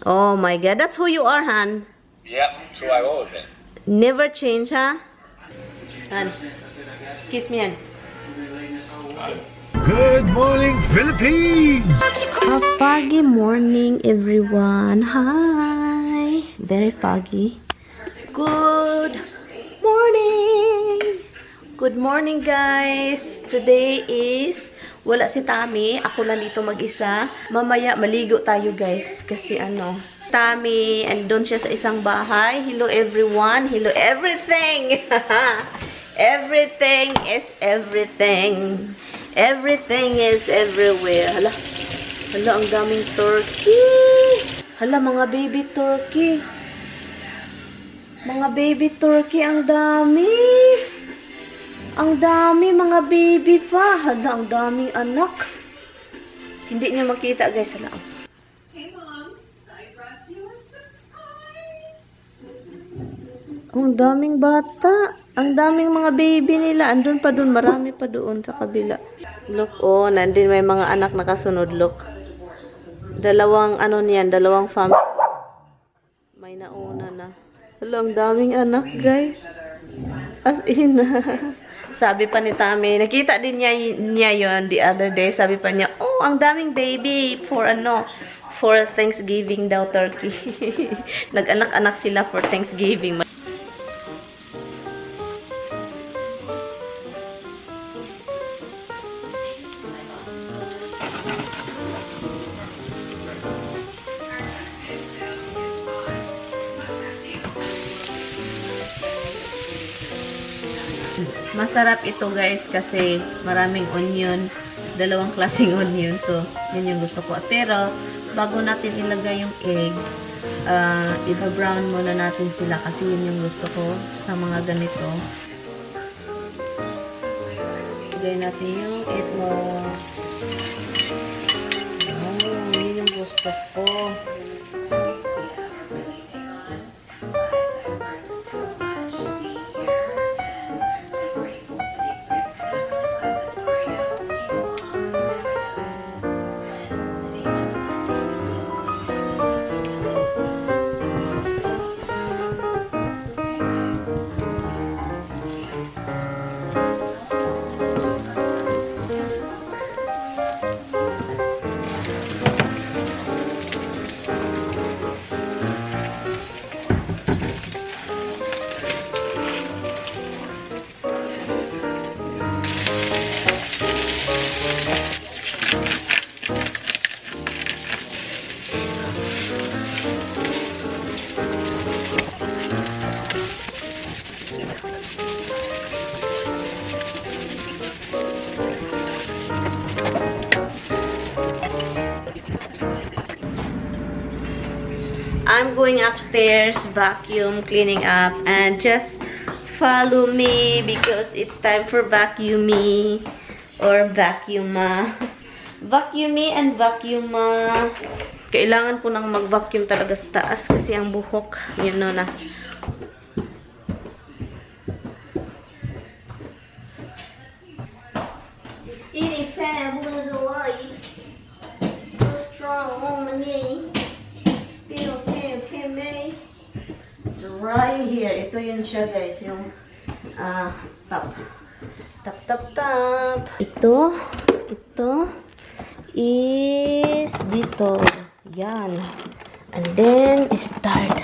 Oh my God, that's who you are, Han. Yep, that's who I've always been. Never change, huh? Han, kiss me, Han. Good morning, Philippines! A foggy morning, everyone. Hi. Very foggy. Good morning. Good morning, guys. Today is wala si Tami. Ako lang dito mag-isa. Mamaya maligo tayo, guys. Kasi Tami, andun siya sa isang bahay. Hello, everyone. Hello, everything. Everything is everything. Everything is everywhere. Hala. Hala, ang daming turkey. Hala, mga baby turkey. Mga baby turkey, ang dami. Ang dami, mga baby pa. Hala, ang daming anak. Hindi niya makita, guys. Hala. Hey, Mom. I brought you a surprise. Ang daming bata. Ang daming mga baby nila. Andun pa dun. Marami pa doon sa kabila. Look, oh. Nandun may mga anak nakasunod. Look. Dalawang, dalawang family. May nauna na. Hala, ang daming anak, guys. As in, sabi pa ni Tami, nakita din niya yon the other day. Sabi pa niya, oh, ang daming baby for for Thanksgiving daw, turkey. Nag-anak-anak sila for Thanksgiving. Masarap ito, guys, kasi maraming onion, dalawang klaseng onion, so yun yung gusto ko. Pero bago natin ilagay yung egg, iba-brown muna natin sila kasi yun yung gusto ko sa mga ganito. Ilagay natin yung egg mo. Oh, yun yung gusto ko. I'm going upstairs, vacuum, cleaning up, and just follow me because it's time for vacuuming or vacuuma. Vacuuming and vacuuma. Kailangan ko nang mag-vacuum talaga sa taas kasi ang buhok, yun na. This eating fan was alive. So strong on my knee. Still okay, May. So right here, ito yun siya, guys, yung top. Ito is dito. Yan. And then start.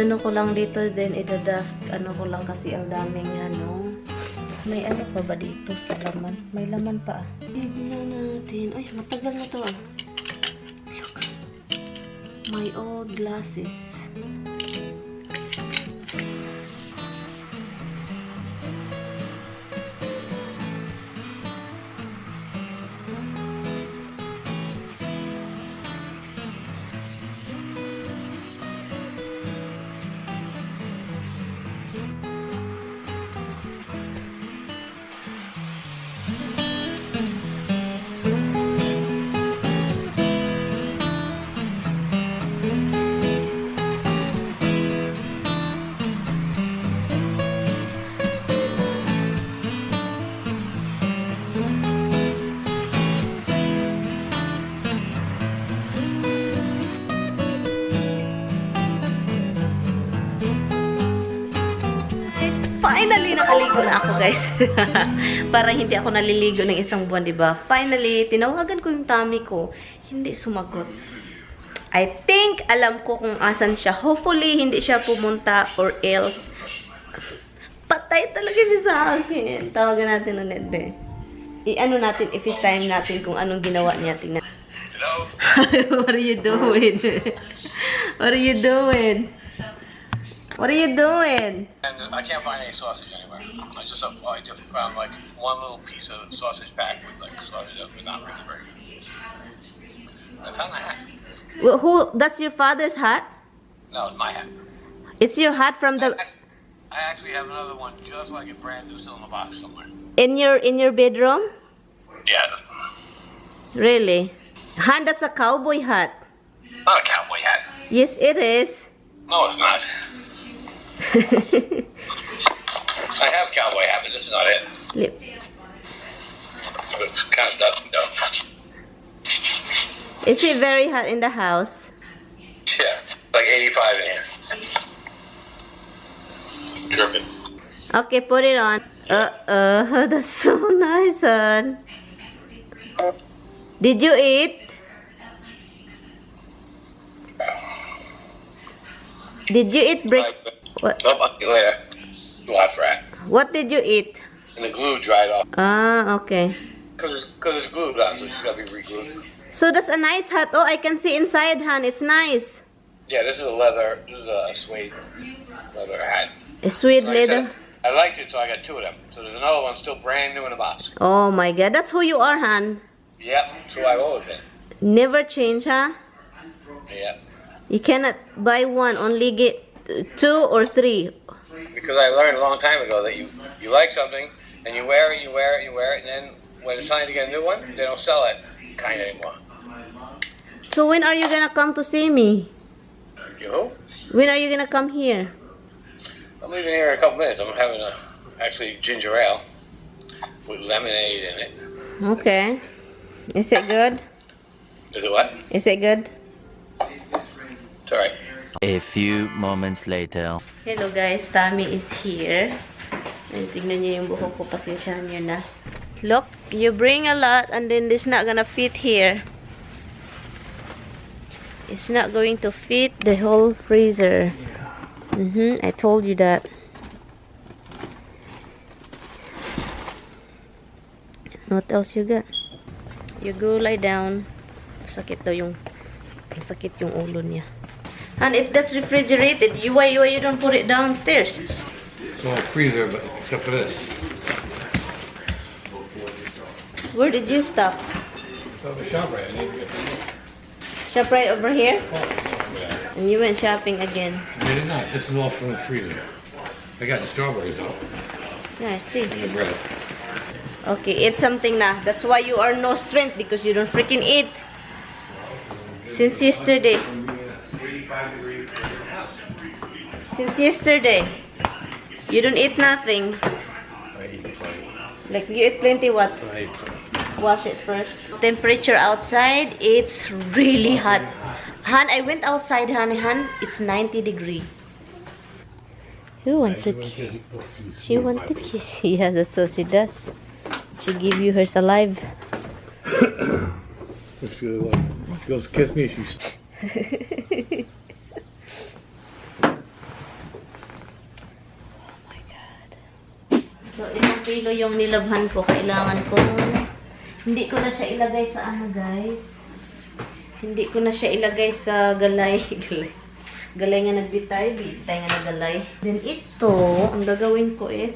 Inano ko lang dito, then idadust. Ano ko lang kasi ang daming ano. May ano pa ba dito sa laman? May laman pa ah. Tignan natin. Ay, matagal na to ah. Look. My old glasses. Finally, nakaligo na ako, guys. Para hindi ako naliligo ng isang buwan, diba? Finally, tinawagan ko yung tummy ko. Hindi sumagot. I think, alam ko kung asan siya. Hopefully, hindi siya pumunta or else. Patay talaga siya sa akin. Tawagan natin ulit, be. I-ano natin, i-FaceTime natin kung anong ginawa niya. Tingnan. Hello? What are you doing? What are you doing? What are you doing? And I can't find any sausage anywhere. I just found like one little piece of sausage pack with like sausage, but not really very good. I found a hat. Well, that's your father's hat? No, it's my hat. It's your hat from the I actually have another one just like it, brand new, still in the box somewhere. in your bedroom? Yeah. Really? Han, that's a cowboy hat. Not a cowboy hat. Yes, it is. No, it's not. I have cowboy hat, but this is not it. Lip. It's kind of dusty though. Is it very hot in the house? Yeah, like 85 in here. Dripping. Okay, put it on. That's so nice, son. Did you eat? Did you eat breakfast? What? Nope, I'll get later. Too hot for that. What did you eat? And the glue dried off. Ah, okay. Because it's glued on, so it's got to be re-glued. So that's a nice hat. Oh, I can see inside, Han. It's nice. Yeah, this is a leather, this is a suede leather hat. A sweet Like I leather. said, I liked it, so I got two of them. So there's another one still brand new in the box. Oh my God, that's who you are, Han. Yep, that's who I've always been. Never change, huh? Yep. You cannot buy one, only get 2 or 3. Because I learned a long time ago that you like something, and you wear it, you wear it, you wear it, and then when it's time to get a new one, they don't sell that kind anymore. So when are you gonna come to see me? You know? When are you gonna come here? I'm leaving here in a couple minutes. I'm having actually ginger ale with lemonade in it. Okay. Is it good? Is it what? Is it good? It's alright. A few moments later. Hello guys, Tammy is here. And tingnan niyo yung buhok ko, pasensyahan niyo na. Look, you bring a lot and then it's not gonna fit here. It's not going to fit the whole freezer. I told you that. What else you got? You go lie down. Sakit daw yung ulo niya. And if that's refrigerated, why you don't put it downstairs? It's all freezer, but except for this. Where did you stop? It's over shop right. I need to get some more. Shop right over here? Oh, yeah. And you went shopping again. I did not. This is all from the freezer. I got the strawberries though, Yeah, I see. and the bread. Okay, eat something na. That's why you are no strength, because you don't freaking eat. Since yesterday. Since yesterday. You don't eat nothing. I eat plenty. Like you eat plenty what? I eat plenty. Wash it first. Temperature outside, it's really hot. Han, I went outside, Han, it's 90 degree. You want to kiss? She want to kiss. Yeah, that's what she does. She give you her saliva. If she goes to kiss me, she's. pilo yung nilabhan ko. Kailangan ko. Hindi ko na siya ilagay sa ano, guys. Hindi ko na siya ilagay sa galay. Galay nga nagbitay. Bitay nga nagalay. Then ito, ang gagawin ko is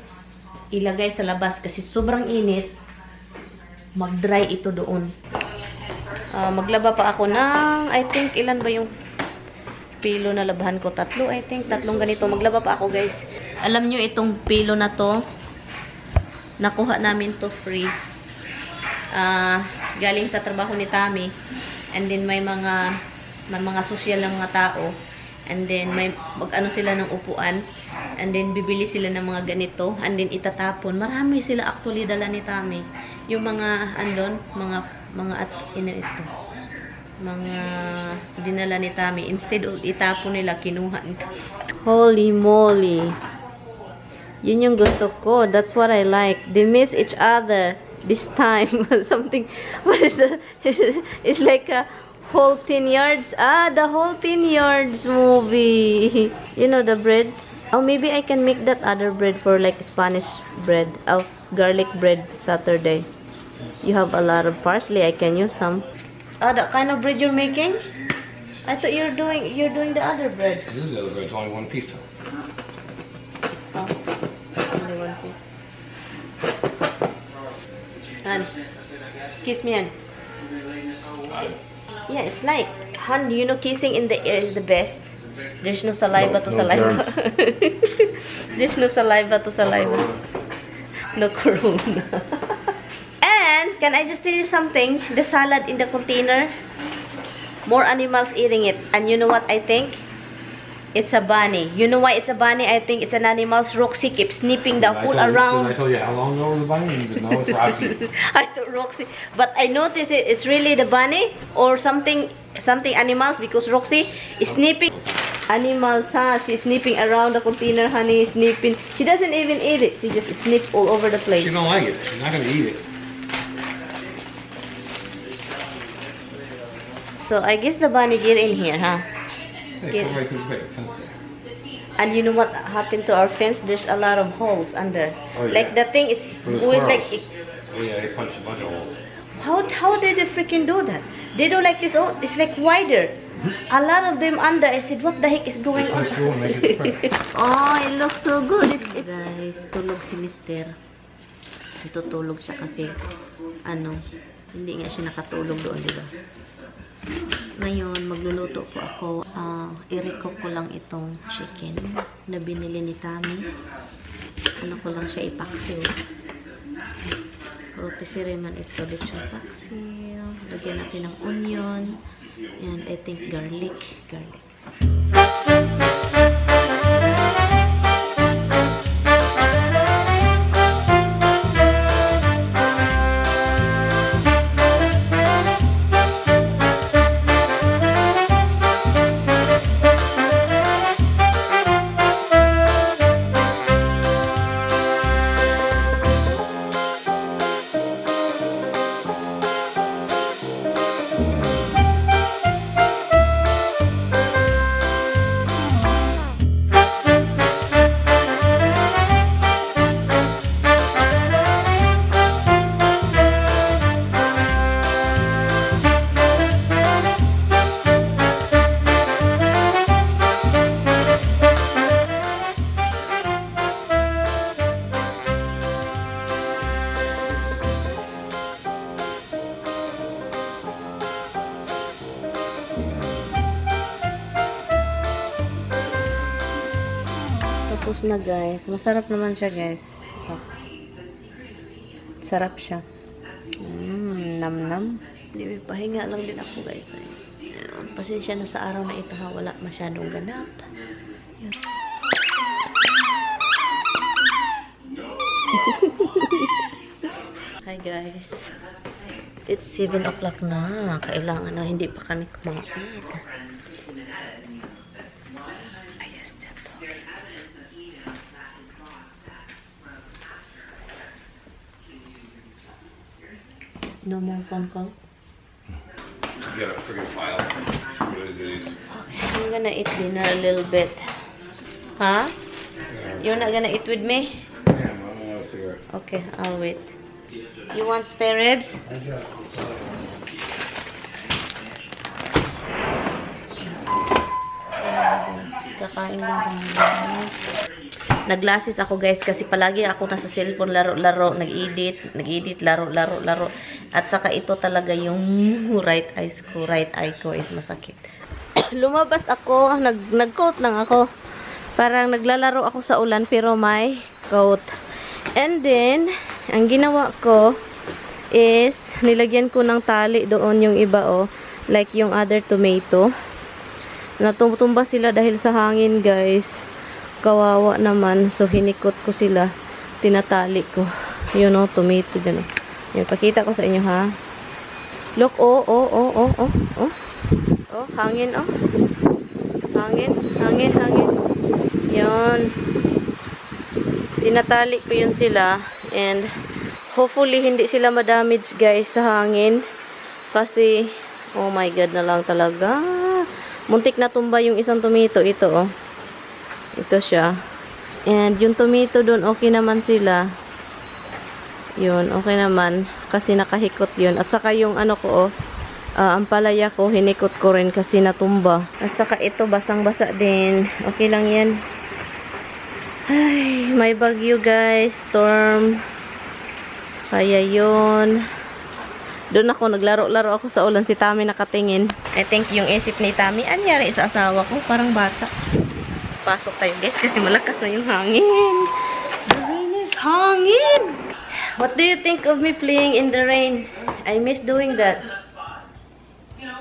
ilagay sa labas kasi sobrang init. Mag-dry ito doon. Maglaba pa ako ng, I think, ilan ba yung pilo na labahan ko? 3, I think. 3 ganito. Maglaba pa ako, guys. Alam nyo, itong pilo na to, nakuha namin to free. Galing sa trabaho ni Tami. And then, may mga social ng mga tao. And then, may mag-ano sila ng upuan. And then, bibili sila ng mga ganito. And then, itatapon. Marami sila actually dala ni Tami. Yung mga, andon, ito. Mga dinala ni Tami. Instead of itapon nila, kinuha nito. Holy moly. Yun yung gusto ko. That's what I like. They miss each other this time. Something, what is that? It's like a whole 10 yards. The whole 10 yards movie. You know the bread? Oh, maybe I can make that other bread for like Spanish bread. Oh, garlic bread Saturday. You have a lot of parsley. I can use some. That kind of bread you're making? I thought you're doing the other bread. This is the other bread. It's only one piece. Oh, only one piece. Han, kiss me, Han. Yeah, it's like, Han, you know, kissing in the ear is the best. There's no saliva to saliva. There's no saliva to saliva. No corona. And, can I just tell you something? The salad in the container, more animals eating it. And you know what I think? It's a bunny. You know why it's a bunny? I think it's an animal's Roxy keeps sniffing the whole around. Did I tell you how long ago it was a bunny? You didn't know it's Roxy. I thought Roxy. But I noticed it's really the bunny or something animals because Roxy is sniffing. Animals, huh? She's sniffing around the container, honey. Sniffing. She doesn't even eat it. She just sniff all over the place. She don't like it. She's not going to eat it. So I guess the bunny get in here, huh? Hey, come right through the fence. And you know what happened to our fence? There's a lot of holes under. Oh, yeah. Like the thing is For the always like. squirrels. Oh yeah, they punched a bunch of holes. How did they freaking do that? They do like this. Oh, it's like wider. A lot of them under. I said, what the heck is going They on? punch through and make it spread. Oh, it looks so good. It's guys, tulog si Mister. Tutulog siya kasi ano, hindi nga siya nakatulog doon, di ba? Ngayon, magluluto po ako. I-recook ko lang itong chicken na binili ni Tami. Ano ko lang siya ipaksiw. Rotisserie man ito. Lechon paksiw. Lagyan natin ng onion. And I think garlic. Tapos na guys. Masarap naman siya guys. Sarap siya. Nam-nam. Pahinga lang din ako guys. Pasensya na sa araw na ito ha. Wala masyadong ganap. Hi guys. It's 7 o'clock na. Kailangan na hindi pa kami kumain. No more phone call? You got a friggin' file. Really did. Okay, I'm gonna eat dinner a little bit. Huh? You're not gonna eat with me? Yeah, I'm gonna have to go Okay, I'll wait. You want spare ribs? Kakain lang kami. Naglasis ako guys kasi palagi ako nasa cellphone, laro-laro, nag-edit, laro. At saka ito talaga yung right eye ko is masakit. Lumabas ako, nag-coat lang ako. Parang naglalaro ako sa ulan pero may coat. And then, ang ginawa ko is nilagyan ko ng tali doon yung iba like yung other tomato. Natutumba sila dahil sa hangin guys. Kawawa naman. So, hinikot ko sila. Tinatali ko. Yun tomato dyan. Yun, pakita ko sa inyo ha. Look, hangin Hangin. Yun. Tinatali ko yun sila. And, hopefully, hindi sila madamage guys sa hangin. Kasi, oh my God na lang talaga. Muntik na tumba yung isang tomato. Ito Ito siya. And yung tomato doon, okay naman sila. Yun, okay naman. Kasi nakahikot yun. At saka yung ang palaya ko, hinikot ko rin kasi natumba. At saka ito, basang-basa din. Okay lang yan. Ay, may bagyo guys. Storm. Kaya yun. Doon ako, naglaro-laro ako sa ulan. Si Tami nakatingin. I think yung isip ni Tami, anyari sa asawa ko? Parang bata. Pasok tayo guys kasi malakas na yung hangin. The rain is hangin. What do you think of me playing in the rain? I miss doing that.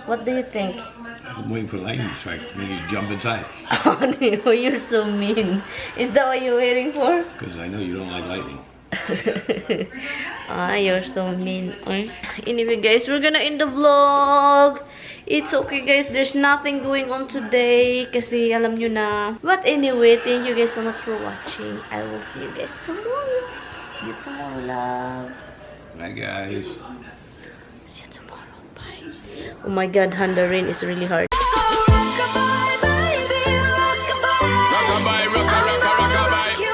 What do you think? I'm waiting for lightning to strike. Maybe jump inside. Oh no, you're so mean. Is that what you're waiting for? Because I know you don't like lightning. You're so mean. Anyway guys, we're gonna end the vlog. It's okay guys, there's nothing going on today kasi alam nyo na. But anyway, thank you guys so much for watching. I will see you guys tomorrow. See you tomorrow, love. Bye guys. See you tomorrow. Bye. Oh my God, the rain is really hard.